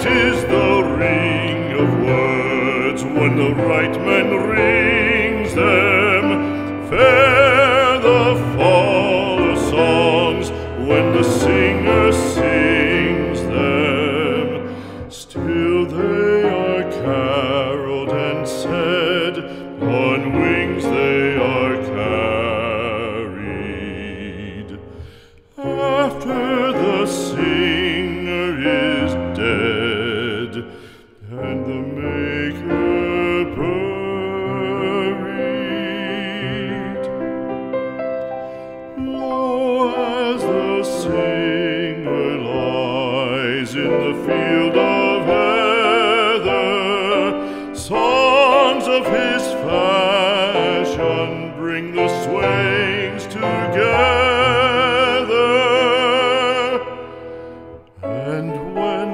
Sweet is the ring of words when the right man rings them. Fair the fall of songs when the singer sings them. Still they are caroled and said, on wings they are carried. After the singer is dead and the maker buried, lo, as the singer lies in the field of heather, songs of his fashion bring the swains together. And